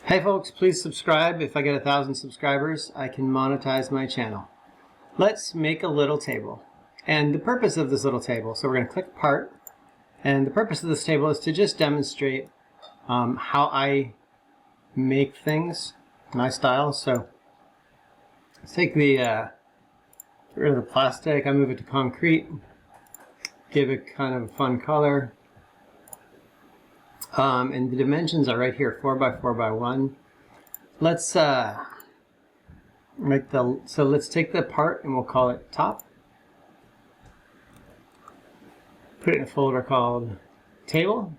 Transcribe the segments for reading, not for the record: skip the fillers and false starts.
Hey folks, please subscribe. If I get 1,000 subscribers, I can monetize my channel. Let's make a little table. And the purpose of this little table, so we're going to click Part, and the purpose of this table is to just demonstrate how I make things, my style. So let's take the, get rid of the plastic, I move it to concrete, give it kind of a fun color. And the dimensions are right here, 4 by 4 by 1. Let's let's take the part and we'll call it top. Put it in a folder called table.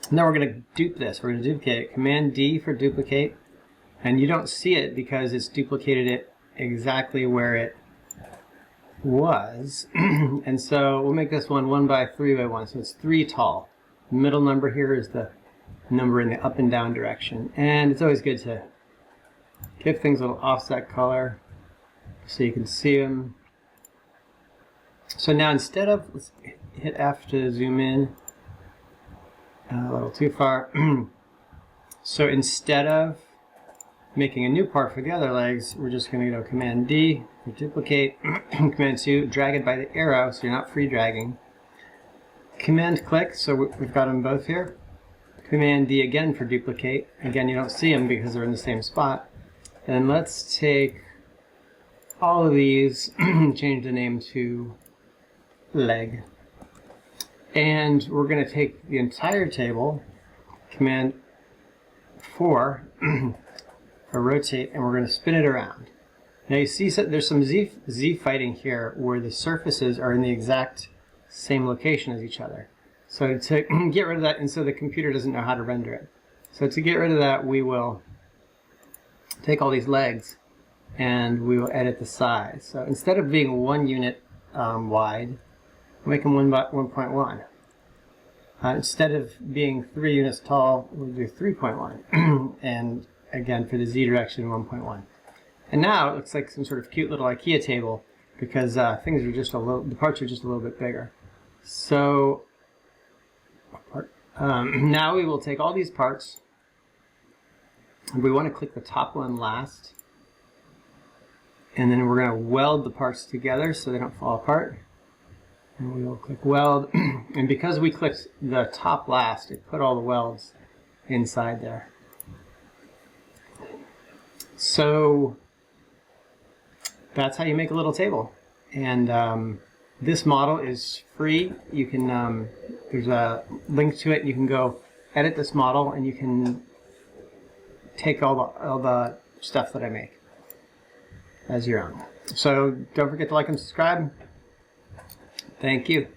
And then we're going to dupe this. We're going to duplicate it. Command D for duplicate. And you don't see it because it's duplicated it exactly where it was. And so we'll make this one 1 by 3 by 1. So it's 3 tall. The middle number here is the number in the up and down direction. And it's always good to give things a little offset color so you can see them. So now instead of, let's hit F to zoom in, a little too far. So instead of making a new part for the other legs, we're just going to go Command D for duplicate, Command 2, drag it by the arrow so you're not free dragging. Command click, so we've got them both here. Command D again for duplicate. Again, you don't see them because they're in the same spot. And let's take all of these, change the name to leg. And we're going to take the entire table, Command 4, for rotate, and we're going to spin it around. Now you see there's some Z fighting here where the surfaces are in the exact same location as each other. So to get rid of that, and so the computer doesn't know how to render it. So to get rid of that, we will take all these legs and we will edit the size. So instead of being 1 unit wide, we'll make them 1.1. Instead of being 3 units tall, we'll do 3.1. And again, for the Z direction, 1.1. And now it looks like some sort of cute little IKEA table because things are just the parts are just a little bit bigger. So now we will take all these parts, and we want to click the top one last, and then we're going to weld the parts together so they don't fall apart. And we will click weld, and because we clicked the top last, it put all the welds inside there. So that's how you make a little table. And this model is free. You can there's a link to it. You can go edit this model, and you can take all the stuff that I make as your own. So don't forget to like and subscribe. Thank you.